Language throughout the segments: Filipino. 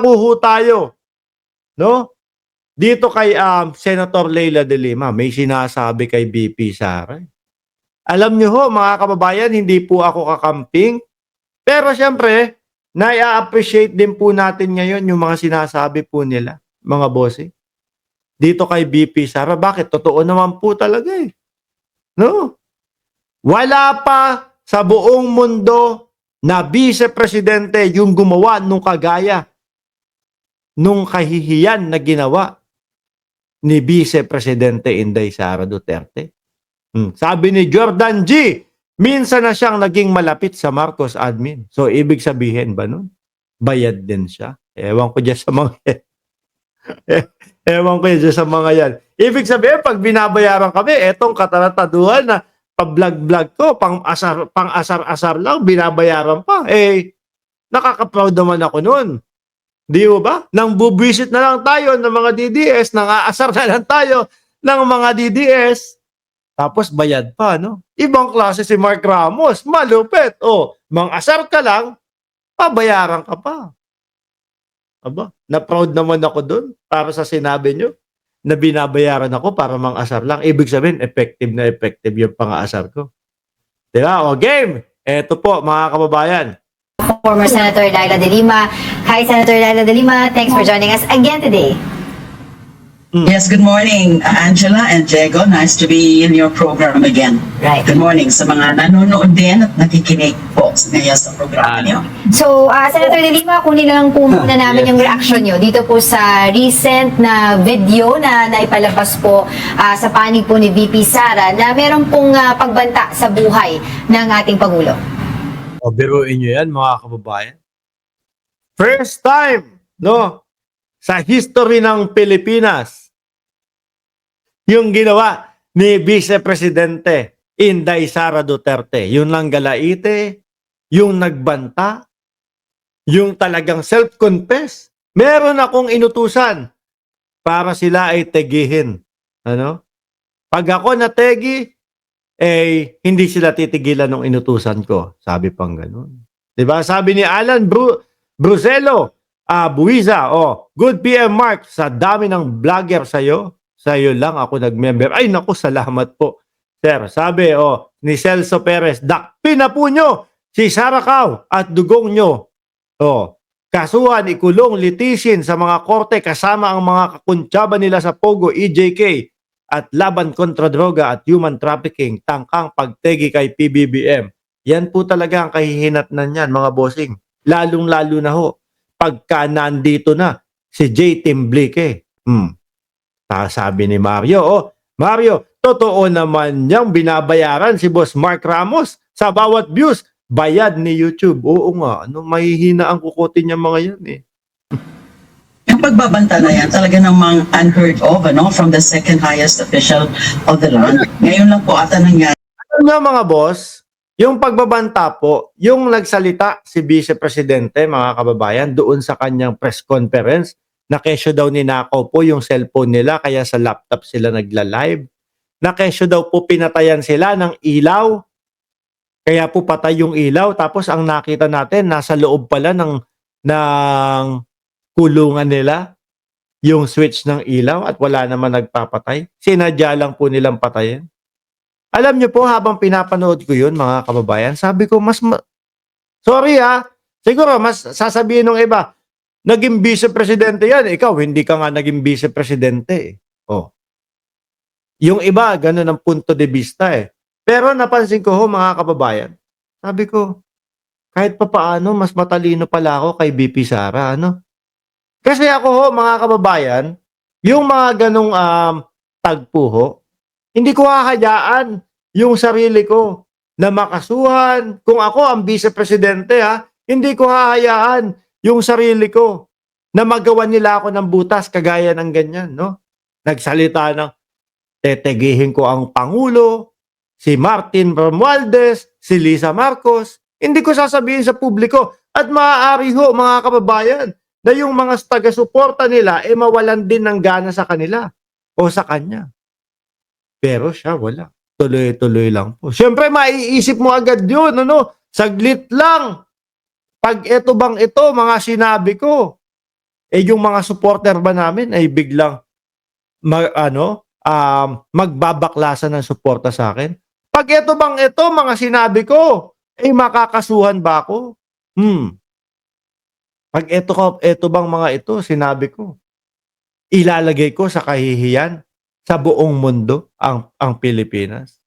ho tayo, no? Dito kay Senator Leila de Lima, may sinasabi kay VP Sara. Alam niyo ho, mga kababayan, hindi po ako kakamping. Pero siyempre, na-appreciate din po natin ngayon yung mga sinasabi po nila, mga bossing. Dito kay VP Sara, bakit? Totoo naman po talaga eh. No? Wala pa sa buong mundo na vice-presidente yung gumawa nung kagaya nung kahihiyan na ginawa ni Vice-Presidente Inday Sara Duterte. Sabi ni Jordan G., minsan na siyang naging malapit sa Marcos admin. So, ibig sabihin ba nun? Bayad din siya. Ewan ko dyan sa mga Ewan ko dyan sa mga yan. Ibig sabihin, pag binabayaran kami, etong katarataduhan na pa-vlog-vlog ko, pang-asar-asar lang, binabayaran pa. Nakaka-proud naman ako nun. Di ba? Nang bubisit na lang tayo ng mga DDS, nang aasar na lang tayo ng mga DDS, tapos bayad pa, no? Ibang klase si Mark Ramos, malupit. Mang-asar ka lang, pabayaran ka pa. Aba, na-proud naman ako dun para sa sinabi nyo na binabayaran ako para mang-asar lang. Ibig sabihin, effective na effective yung pang-aasar ko. Diba? Game! Eto po, mga kababayan. Former Senator Leila de Lima. Hi, Senator Leila de Lima. Thanks for joining us again today. Yes, good morning, Angela and Diego. Nice to be in your program again. Right. Good morning sa mga nanonood din at nakikinig po ngayon sa programa niyo. So, Senator de Lima, kunin lang po muna namin yung reaction nyo dito po sa recent na video na naipalabas po sa panig po ni VP Sara na meron pong pagbanta sa buhay ng ating Pangulo. Biruin nyo yan, mga kababayan. First time, no, sa history ng Pilipinas, yung ginawa ni Vice-Presidente Inday Sara Duterte. Yung nanggalaite, yung nagbanta, yung talagang self-confess. Meron akong inutusan para sila ay tegihin. Ano? Pag ako nategi, hindi sila titigilan ng inutusan ko. Sabi pang ganun. Diba? Sabi ni Alan Bruselo, Buiza, good PM Mark, sa dami ng vlogger sa'yo lang ako nag-member. Ay naku, salamat po. Sir, sabi ni Celso Perez, dakpin na po nyo si Sara Cao at dugong nyo. Kasuhan, ikulong, litisin sa mga korte kasama ang mga kakuntsaba nila sa Pogo, EJK, at laban kontra droga at human trafficking, tangkang pagtegi kay PBBM. Yan po talaga ang kahihinatnan niyan, mga bossing. Lalong-lalo na ho, pagka nandito na si J. Timblique. Sabi ni Mario, Mario, totoo naman niyang binabayaran si Boss Mark Ramos sa bawat views. Bayad ni YouTube. Oo nga, mahihina ang kukutin niya mga yan eh. Yung pagbabanta na yan, talaga namang unheard of, from the second highest official of the land. Ngayon lang po ata nangyari. Alam niyo mga boss, yung pagbabanta po, yung nagsalita si Vice-Presidente, mga kababayan, doon sa kanyang press conference, na kesyo daw ninakaw po yung cellphone nila, kaya sa laptop sila nagla-live. Na kesyo daw po pinatayan sila ng ilaw, kaya po patay yung ilaw. Tapos ang nakita natin, nasa loob pala ng kulungan nila yung switch ng ilaw at wala naman nagpapatay. Sinadya lang po nilang patayin. Alam niyo po, habang pinapanood ko yun, mga kababayan, sabi ko, sorry siguro mas sasabihin ng iba, naging vice-presidente yan, ikaw, hindi ka nga naging vice-presidente. Yung iba, ganun ang punto de vista Pero napansin ko mga kababayan, sabi ko, kahit papaano, mas matalino pala ako kay VP Sara, Kasi ako mga kababayan, yung mga ganong tagpo hindi ko hahayaan yung sarili ko na makasuhan. Kung ako ang vice-presidente hindi ko hahayaan yung sarili ko na magawan nila ako ng butas kagaya ng ganyan, Nagsalita ng tetegihin ko ang Pangulo, si Martin Romualdez, si Lisa Marcos. Hindi ko sasabihin sa publiko at maaari ho mga kababayan na yung mga taga-suporta nila mawalan din ng gana sa kanila o sa kanya. Pero siya wala. Tuloy-tuloy lang po. Siyempre maiisip mo agad yun, Saglit lang. Pag ito bang ito, mga sinabi ko, yung mga supporter ba namin ay biglang magbabaklasan ng suporta sa akin? Pag ito mga sinabi ko, makakasuhan ba ako? Pag ito bang mga ito sinabi ko, ilalagay ko sa kahihiyan sa buong mundo ang Pilipinas.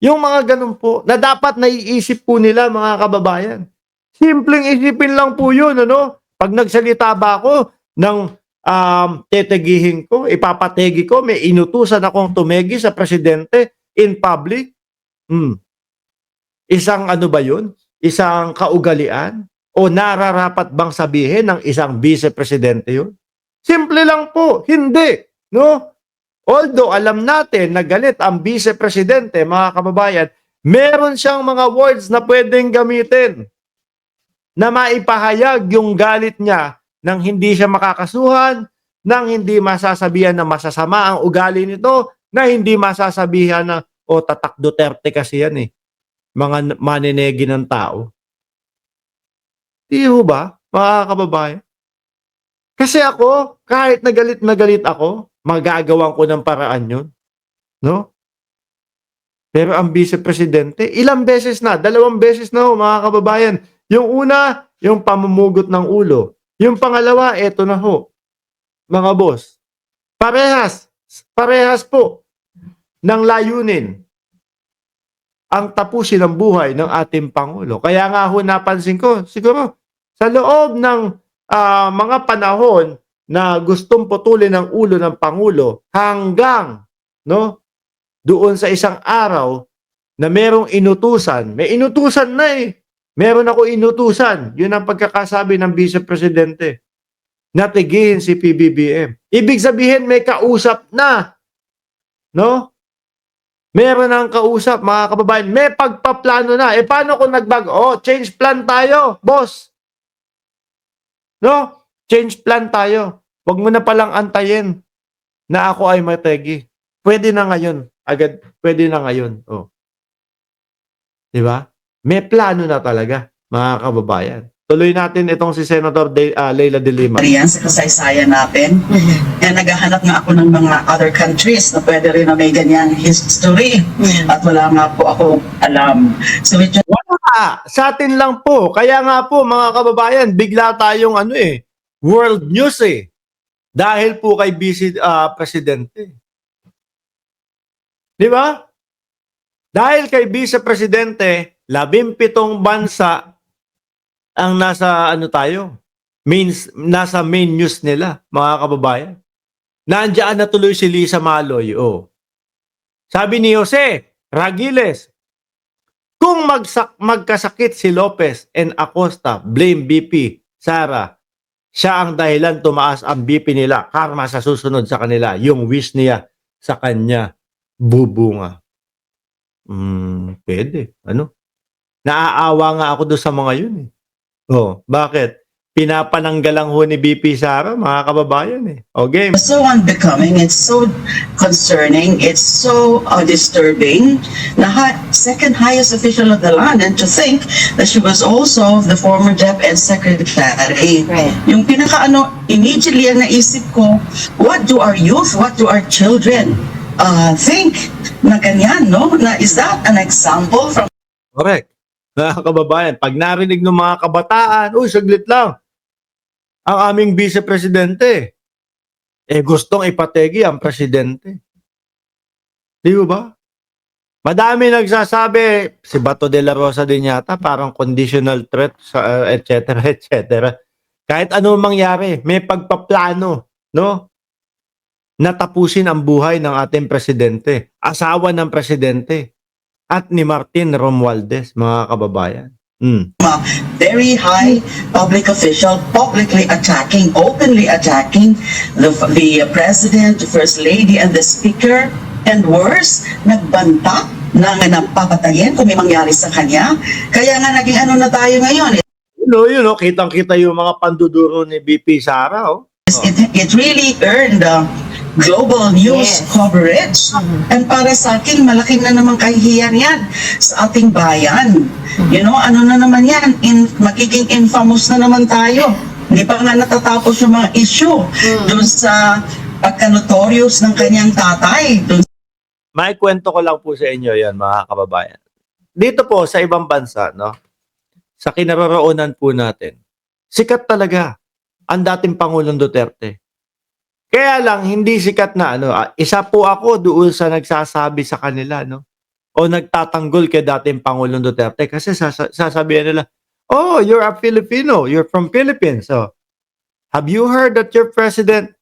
Yung mga ganun po, na dapat naiisip po nila mga kababayan. Simpleng isipin lang po yun, ano? Pag nagsalita ba ako ng tetegihin ko, ipapategi ko, may inutusan akong tumegi sa presidente in public. Isang ano ba yun? Isang kaugalian? O nararapat bang sabihin ng isang vice-presidente yun? Simple lang po, hindi. No? Although alam natin na galit ang vice-presidente, mga kababayan, meron siyang mga words na pwedeng gamitin na maipahayag yung galit niya nang hindi siya makakasuhan, nang hindi masasabihan na masasama ang ugali nito, na hindi masasabihan na, tatak Duterte kasi yan mga maninegi ng tao. Di ba, mga kababayan? Kasi ako, kahit na galit ako, magagawan ko ng paraan yun. No? Pero ang vice-presidente, ilang beses na, 2 beses na mga kababayan. Yung una, yung pamumugot ng ulo. Yung pangalawa, eto na ho. Mga boss, parehas po ng layunin ang tapusin ang buhay ng ating Pangulo. Kaya nga ho napansin ko, siguro, sa loob ng mga panahon na gustong putulin ang ulo ng Pangulo hanggang doon sa isang araw na merong inutusan. May inutusan na Meron ako inutusan. Yun ang pagkakasabi ng vice-presidente. Natigihin si PBBM. Ibig sabihin may kausap na. No? Meron ng kausap, mga kababayan. May pagpaplano na. Paano kung nagbago? Change plan tayo, boss. No? Change plan tayo. Huwag mo na palang antayin na ako ay mategi. Pwede na ngayon. Agad, pwede na ngayon. Diba? May plano na talaga, mga kababayan. Tuloy natin itong si Senator Leila de Lima. Yan sa kasaysayan natin. Kaya naghahanap nga ako ng mga other countries na pwede rin na may ganyang history. At wala nga po ako alam. So wala. Sa atin lang po. Kaya nga po, mga kababayan, bigla tayong world news Dahil po kay Vice Presidente. Di ba? Dahil kay Vice Presidente, 17 bansa ang nasa nasa main news nila, mga kababayan. Nandiyan na tuloy si Lisa Maloy. Sabi ni Jose Ragiles, kung magkasakit si Lopez and Acosta, blame BP Sara. Siya ang dahilan tumaas ang BP nila. Karma sa susunod sa kanila. Yung wish niya sa kanya, bubunga. Pwede. Naaawa nga ako doon sa mga yun bakit? Pinapananggal lang ho ni BP Sara, mga kababayan Okay. So unbecoming, it's so concerning, it's so disturbing. Second highest official of the land, and to think that she was also the former DepEd secretary. Right. Yung immediately ang naisip ko, what do our youth, what do our children think na ganyan, Na is that an example from... Correct. Mga kababayan, pag narinig ng mga kabataan, saglit lang. Ang aming vice-presidente, gustong ipategi ang presidente. Di ba? Madami nagsasabi, si Bato de la Rosa din yata, parang conditional threat, etc., etc. Kahit ano mangyari, may pagpaplano, natapusin ang buhay ng ating presidente, asawa ng presidente, at ni Martin Romualdez, mga kababayan. Very high public official publicly attacking, openly attacking the president, the first lady, and the speaker, and worse, nagbanta na napapatayin kung may mangyari sa kanya. Kaya nga naging na tayo ngayon. Kitang-kita yung mga panduduro ni BP Sara. It really earned global news coverage. And para sa akin, malaking na naman kahihiyan yan sa ating bayan. Ano na naman yan? Magiging infamous na naman tayo. Hindi pa nga natatapos yung mga issue dun sa pagka-notorious ng kanyang tatay. Dun May kwento ko lang po sa inyo yan, mga kababayan. Dito po, sa ibang bansa, no? Sa kinaroroonan po natin, sikat talaga ang dating Pangulong Duterte. Kaya lang, hindi sikat na ano, isa po ako doon sa nagsasabi sa kanila, no? O nagtatanggol kay dating Pangulong Duterte kasi sasabihin nila, oh, you're a Filipino, you're from Philippines. So, have you heard that your president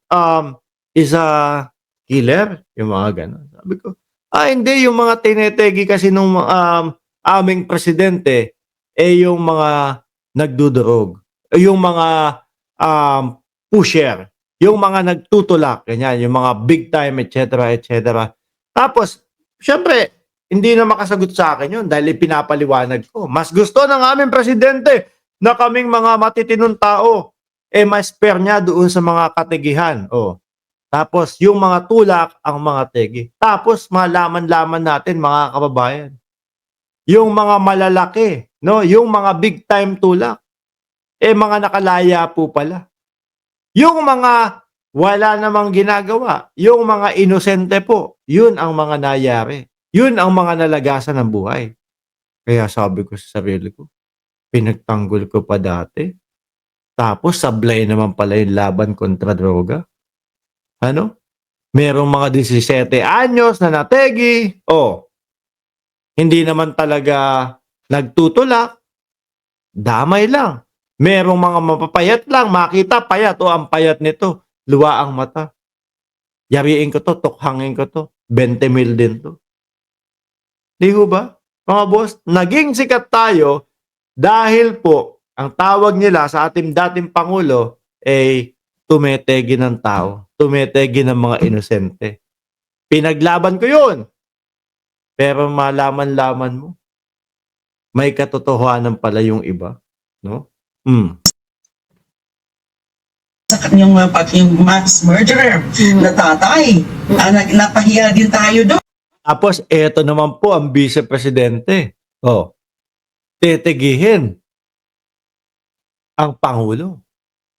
is a killer? Yung mga gano'n. Sabi ko, hindi, yung mga tinetegi kasi nung aming presidente, yung mga nagdudurog, yung mga pusher, yung mga nagtutulak, ganyan, yung mga big time, etc., etc. Tapos, syempre, hindi na makasagot sa akin yun dahil pinapaliwanag ko. Mas gusto ng aming presidente na kaming mga matitinong tao, mas spare niya doon sa mga kategihan. Oh. Tapos, yung mga tulak, ang mga tegi. Tapos, malaman-laman natin, mga kababayan, yung mga malalaki, no? Yung mga big time tulak, mga nakalaya po pala. Yung mga wala namang ginagawa, yung mga inosente po, yun ang mga nayari. Yun ang mga nalagasan ng buhay. Kaya sabi ko sa sarili ko, pinagtanggol ko pa dati. Tapos sablay naman pala yung laban kontra droga. Ano? Merong mga 17 anyos na nategi. Hindi naman talaga nagtutulak. Damay lang. Merong mga mapapayat lang, makita payat, ang payat nito, luwa ang mata. Yariin ko to, tukhangin ko to, 20 mil din to. Di ho ba? Mga boss, naging sikat tayo dahil po, ang tawag nila sa ating dating Pangulo ay tumetegi ng tao, tumetegi ng mga inosente. Pinaglaban ko yun. Pero malaman-laman mo, may katotohanan pala yung iba. No? yung mass murderer na tatay, napahiya din tayo doon. Tapos, eto naman po ang vice-presidente. Tetegihin ang Pangulo.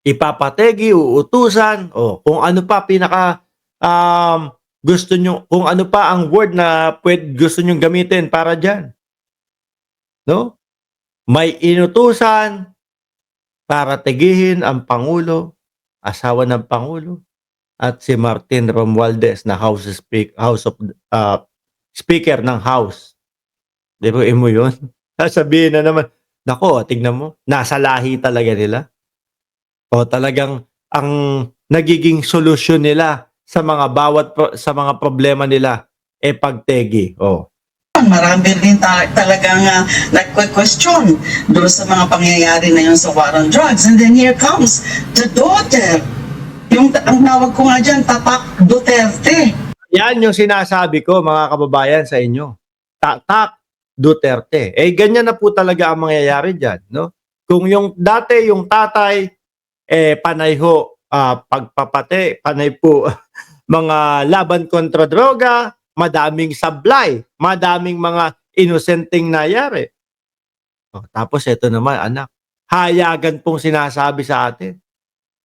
Ipapategi, uutusan, kung ano pa pinaka gusto nyo, kung ano pa ang word na gusto nyo gamitin para dyan. No? May inutusan para tegihin ang Pangulo, asawa ng Pangulo, at si Martin Romualdez na Speaker ng House. Di ba mo yun? Sasabihin na naman, nako, tignan mo, nasa lahi talaga nila. Talagang ang nagiging solusyon nila sa mga sa mga problema nila pagtegi. Marami rin talagang nagque-question doon sa mga pangyayari na yun sa war on drugs. And then here comes the daughter. Ang tawag ko nga dyan, Tatak Duterte. Yan yung sinasabi ko, mga kababayan, sa inyo. Tatak Duterte. Ganyan na po talaga ang mangyayari dyan. No? Kung yung dati, yung tatay, panay ho, pagpapate, panay po mga laban kontra droga, madaming sablay, madaming mga inosenteng nayari. Tapos ito naman, anak, hayagan pong sinasabi sa atin.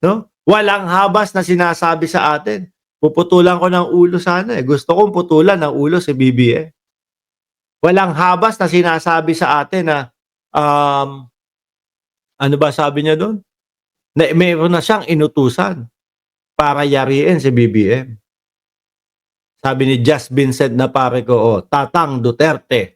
No? Walang habas na sinasabi sa atin. Puputulan ko ng ulo sana. Gusto kong putulan ng ulo si BBM. Walang habas na sinasabi sa atin na ano ba sabi niya doon? Na mayroon na siyang inutusan para yariin si BBM. Sabi ni Just Vincent na pare ko, Tatang Duterte.